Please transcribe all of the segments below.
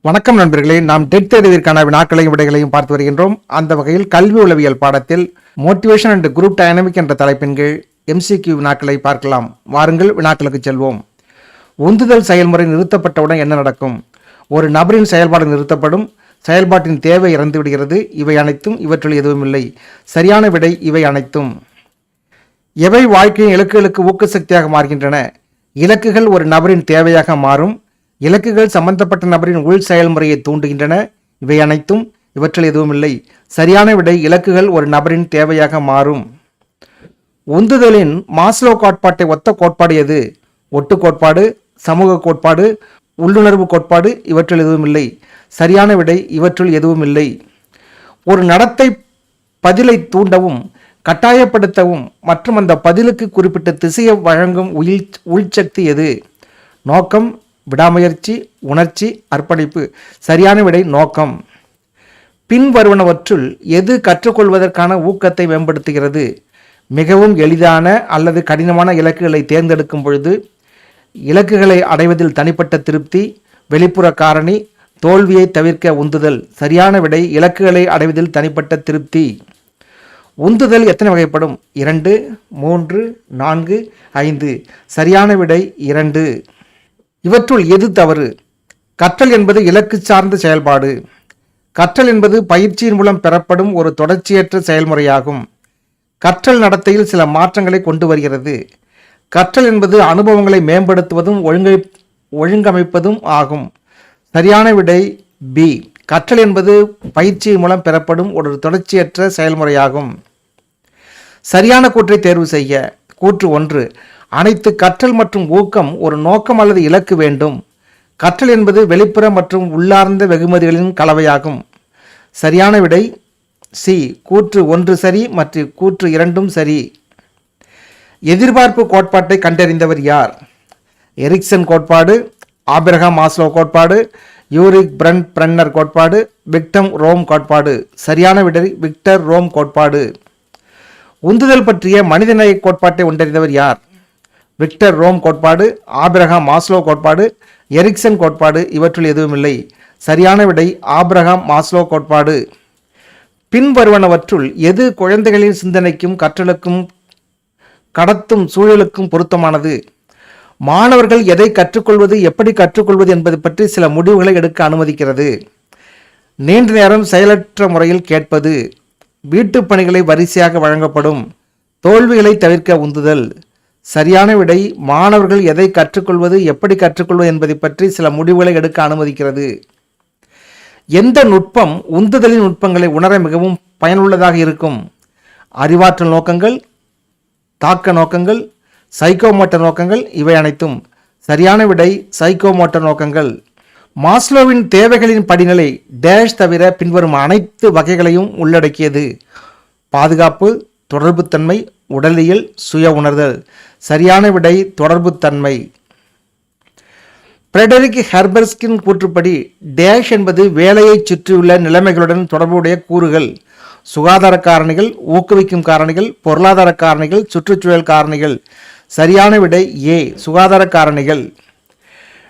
வணக்கம் நண்பர்களே, நாம் டெட் தேர்விற்கான வினாக்களையும் விடைகளையும் பார்த்து வருகின்றோம். அந்த வகையில் கல்வி உளவியல் பாடத்தில் மோட்டிவேஷன் அண்ட் குரூப் டைனமிக் என்ற தலைப்பின் கீழ் MCQ வினாக்களை பார்க்கலாம். வாருங்கள் வினாக்களுக்கு செல்வோம். உந்துதல் செயல்முறை நிறுத்தப்பட்டவுடன் என்ன நடக்கும்? ஒரு நபரின் செயல்பாடு நிறுத்தப்படும். செயல்பாட்டின் தேவை இறந்து விடுகிறது. இவை அனைத்தும் இவற்றில் எதுவும் இல்லை. சரியான விடை இவை அனைத்தும். எவை வாழ்க்கையின் இலக்குகளுக்கு ஊக்கசக்தியாக மாறுகின்றன? இலக்குகள் ஒரு நபரின் தேவையாக மாறும். இலக்குகள் சம்பந்தப்பட்ட நபரின் உள் செயல்முறையை தூண்டுகின்றன. இவை அனைத்தும் இவற்றில் எதுவும் இல்லை. சரியான விடை இலக்குகள் ஒரு நபரின் தேவையாக மாறும். உந்துதலின் மாஸ்லோ கோட்பாட்டை ஒத்த கோட்பாடு எது? ஒட்டு கோட்பாடு, சமூக கோட்பாடு, உள்ளுணர்வு கோட்பாடு. இவற்றில் எதுவும் இல்லை. சரியான விடை இவற்றுள் எதுவும் இல்லை. ஒரு நடத்தை பதிலை தூண்டவும் கட்டாயப்படுத்தவும் மற்றும் அந்த பதிலுக்கு குறிப்பிட்ட திசையை வழங்கும் உள்சக்தி எது? நோக்கம், விடாமுயற்சி, உணர்ச்சி, அர்ப்பணிப்பு. சரியான விடை நோக்கம். பின்வருவனவற்றுள் எது கற்றுக்கொள்வதற்கான ஊக்கத்தை மேம்படுத்துகிறது? மிகவும் எளிதான அல்லது கடினமான இலக்குகளை தேர்ந்தெடுக்கும் பொழுது இலக்குகளை அடைவதில் தனிப்பட்ட திருப்தி, வெளிப்புற காரணி, தோல்வியை தவிர்க்க உந்துதல். சரியான விடை இலக்குகளை அடைவதில் தனிப்பட்ட திருப்தி. உந்துதல் எத்தனை வகைப்படும்? 2, 3, 4, 5. சரியான விடை 2. இவற்றுள் எது தவறு? கற்றல் என்பது இலக்கு சார்ந்த செயல்பாடு. கற்றல் என்பது பயிற்சியின் மூலம் பெறப்படும் ஒரு தொடர்ச்சியற்ற செயல்முறையாகும். கற்றல் நடத்தையில் சில மாற்றங்களை கொண்டு வருகிறது. கற்றல் என்பது அனுபவங்களை மேம்படுத்துவதும் ஒழுங்கமைப்பதும் ஆகும். சரியான விடை பி. கற்றல் என்பது பயிற்சியின் மூலம் பெறப்படும் ஒரு தொடர்ச்சியற்ற செயல்முறையாகும். சரியான கூற்றை தேர்வு செய்ய. கூற்று 1. அனைத்து கற்றல் மற்றும் ஊக்கம் ஒரு நோக்கம் அல்லது இலக்கு வேண்டும். கற்றல் என்பது வெளிப்புற மற்றும் உள்ளார்ந்த வெகுமதிகளின் கலவையாகும். சரியான விடை சி. கூற்று 1 சரி மற்றும் கூற்று 2 சரி. எதிர்பார்ப்பு கோட்பாட்டை கண்டறிந்தவர் யார்? எரிக்சன் கோட்பாடு, ஆபிரகாம் மாஸ்லோ கோட்பாடு, யூரிக் பிரன்னர் கோட்பாடு, விக்டர் ரோம் கோட்பாடு. சரியான விடை விக்டர் ரோம் கோட்பாடு. உந்துதல் பற்றிய மனிதநேய கோட்பாட்டை கண்டறிந்தவர் யார்? விக்டர் ரோம் கோட்பாடு, ஆபிரகாம் மாஸ்லோ கோட்பாடு, எரிக்சன் கோட்பாடு. இவற்றுள் எதுவும் இல்லை. சரியான விடை ஆபிரகாம் மாஸ்லோ கோட்பாடு. பின்வருவனவற்றுள் எது குழந்தைகளின் சிந்தனைக்கும் கற்றலுக்கும் கடத்தும் சூழலுக்கும் பொருத்தமானது? மாணவர்கள் எதை கற்றுக்கொள்வது, எப்படி கற்றுக்கொள்வது என்பது பற்றி சில முடிவுகளை எடுக்க அனுமதிக்கிறது. நீண்ட நேரம் செயலற்ற முறையில் கேட்பது. வீட்டுப் பணிகளை வரிசையாக வழங்கப்படும். தோல்விகளை தவிர்க்க உந்துதல். சரியான விடை மாணவர்கள் எதை கற்றுக்கொள்வது, எப்படி கற்றுக்கொள்வது என்பதை பற்றி சில முடிவுகளை எடுக்க அனுமதிக்கிறது. எந்த நுட்பம் உந்துதலின் நுட்பங்களை உணர மிகவும் பயனுள்ளதாக இருக்கும்? அறிவாற்றல் நோக்கங்கள், தாக்க நோக்கங்கள், சைக்கோமோட்டர் நோக்கங்கள். இவை அனைத்தும். சரியான விடை சைக்கோமோட்டர் நோக்கங்கள். மாஸ்லோவின் தேவைகளின் படிநிலை டேஷ் தவிர பின்வரும் அனைத்து வகைகளையும் உள்ளடக்கியது. பாதுகாப்பு, தொடர்புத்தன்மை, உடலியல், சுய உணர்தல். சரியான விடை தொடர்புத்தன்மை. ஃப்ரெடரிக் ஹெர்பர்ஸ்கின் கூற்றுப்படி டேஷ் என்பது வேலையை சுற்றியுள்ள நிலைமைகளுடன் தொடர்புடைய கூறுகள். சுகாதார காரணிகள், ஊக்குவிக்கும் காரணிகள், பொருளாதார காரணிகள், சுற்றுச்சூழல் காரணிகள். சரியான விடை ஏ. சுகாதார காரணிகள்.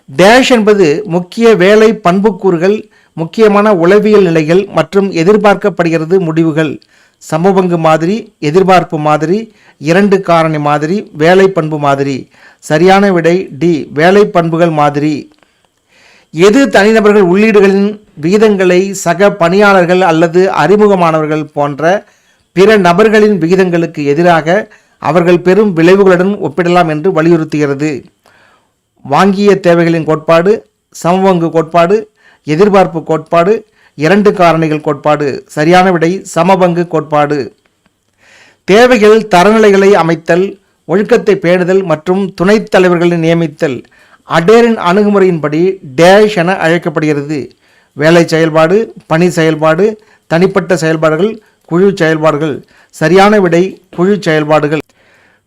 டேஷ் என்பது முக்கிய வேலை பண்புக்கூறுகள், முக்கியமான உளவியல் நிலைகள் மற்றும் எதிர்பார்க்கப்படுகிறது முடிவுகள். சமபங்கு மாதிரி, எதிர்பார்ப்பு மாதிரி, 2 காரணி மாதிரி, வேலை பண்பு மாதிரி. சரியான விடை டி. வேலை பண்புகள் மாதிரி. எது தனிநபர்கள் உள்ளீடுகளின் விகிதங்களை சக பணியாளர்கள் அல்லது அறிமுகமானவர்கள் போன்ற பிற நபர்களின் விகிதங்களுக்கு எதிராக அவர்கள் பெறும் விளைவுகளுடன் ஒப்பிடலாம் என்று வலியுறுத்துகிறது? வாங்கிய தேவைகளின் கோட்பாடு, சமபங்கு கோட்பாடு, எதிர்பார்ப்பு கோட்பாடு, 2 காரணிகள் கோட்பாடு. சரியான விடை சமபங்கு கோட்பாடு. தேவைகள் தரநிலைகளை அமைத்தல், ஒழுக்கத்தை பேணுதல் மற்றும் துணைத் தலைவர்களை நியமித்தல் அடேரின் அணுகுமுறையின்படி டேஷ் என அழைக்கப்படுகிறது. வேலை செயல்பாடு, பணி செயல்பாடு, தனிப்பட்ட செயல்பாடுகள், குழு செயல்பாடுகள். சரியான விடை குழு செயல்பாடுகள்.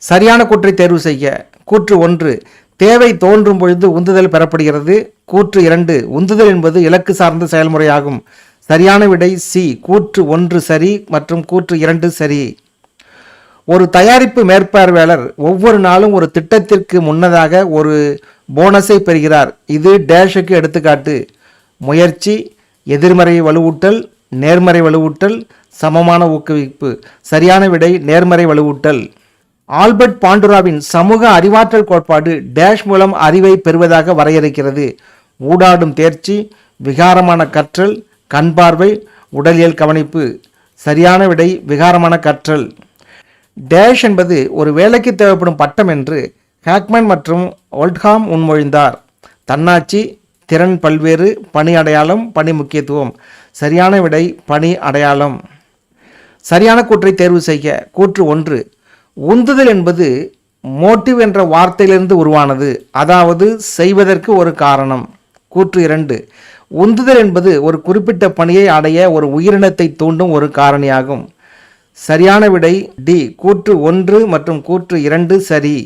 சரியான கூற்றை தேர்வு செய்ய. கூற்று 1. தேவை தோன்றும் பொழுது உந்துதல் பெறப்படுகிறது. கூற்று 2. உந்துதல் என்பது இலக்கு சார்ந்த செயல்முறையாகும். சரியான விடை சி. கூற்று 1 சரி மற்றும் கூற்று 2 சரி. ஒரு தயாரிப்பு மேற்பார்வையாளர் ஒவ்வொரு நாளும் ஒரு திட்டத்திற்கு முன்னதாக ஒரு போனஸை பெறுகிறார். இது டேஷுக்கு எடுத்துக்காட்டு. முயற்சி, எதிர்மறை வலுவூட்டல், நேர்மறை வலுவூட்டல், சமமான ஊக்குவிப்பு. சரியான விடை நேர்மறை வலுவூட்டல். ஆல்பர்ட் பாண்டுராவின் சமூக அறிவாற்றல் கோட்பாடு டேஷ் மூலம் அறிவை பெறுவதாக வரையறுக்கிறது. ஊடாடும் தேர்ச்சி, விகாரமான கற்றல், கண் பார்வை, உடலியல் கவனிப்பு. சரியான விடை விகாரமான கற்றல். டேஷ் என்பது ஒரு வேலைக்கு தேவைப்படும் பட்டம் என்று ஹேக்மேன் மற்றும் ஓல்ட்ஹாம் முன்மொழிந்தார். தன்னாட்சி, திறன் பல்வேறு, பணி அடையாளம், பணி முக்கியத்துவம். சரியான விடை பணி அடையாளம். சரியான கூற்றை தேர்வு செய்க. கூற்று 1, உந்துதல் என்பது மோட்டிவ் என்ற வார்த்தையிலிருந்து உருவானது, அதாவது செய்வதற்கு ஒரு காரணம். கூற்று 2, உந்துதல் என்பது ஒரு குறிப்பிட்ட பணியை அடைய ஒரு உயிரினத்தை தூண்டும் ஒரு காரணியாகும். சரியான விடை டி. கூற்று 1 மற்றும் கூற்று 2 சரி.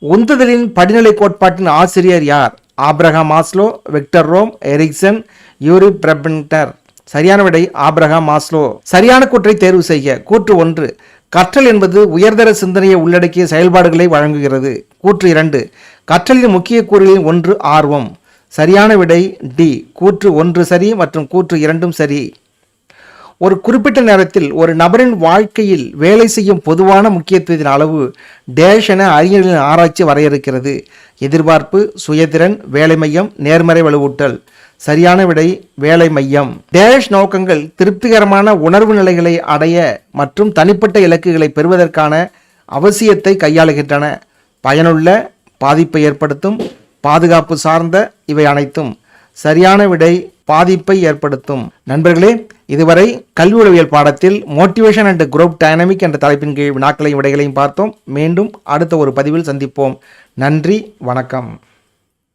உந்துதலின் படிநிலை கோட்பாட்டின் ஆசிரியர் யார்? Abraham Maslow, Victor Vroom, Erikson, Urie Bronfenbrenner. சரியான விடை ஆப்ரஹாம் மாஸ்லோ. சரியான கூற்றை தேர்வு செய்க. கூற்று 1, கற்றல் என்பது உயர்தர சிந்தனையை உள்ளடக்கிய செயல்பாடுகளை வழங்குகிறது. கூற்று 2, கற்றலின் முக்கிய கூறுகளில் ஒன்று ஆர்வம். சரியான விடை டி. கூற்று 1 சரி மற்றும் கூற்று 2 சரி. ஒரு குறிப்பிட்ட நேரத்தில் ஒரு நபரின் வாழ்க்கையில் வேலை செய்யும் பொதுவான முக்கியத்துவத்தின் அளவு டேஷ் என அறிஞர்களின் ஆராய்ச்சி வரையறுக்கிறது. எதிர்பார்ப்பு, சுயதிறன், வேலை மையம், நேர்மறை வலுவூட்டல். சரியான விடை வேலை மையம். டேஷ் நோக்கங்கள் திருப்திகரமான உணர்வு நிலைகளை அடைய மற்றும் தனிப்பட்ட இலக்குகளை பெறுவதற்கான அவசியத்தை கையாளுகின்றன. பயனுள்ள, பாதிப்பை ஏற்படுத்தும், பாதுகாப்பு சார்ந்த, இவை அனைத்தும். சரியான விடை பாதிப்பை ஏற்படுத்தும். நண்பர்களே, இதுவரை கல்வி உளவியல் பாடத்தில் மோட்டிவேஷன் அண்ட் குரூப் டைனமிக் என்ற தலைப்பின் கீழ் வினாக்களையும் விடைகளையும் பார்த்தோம். மீண்டும் அடுத்த ஒரு பதிவில் சந்திப்போம். நன்றி, வணக்கம்.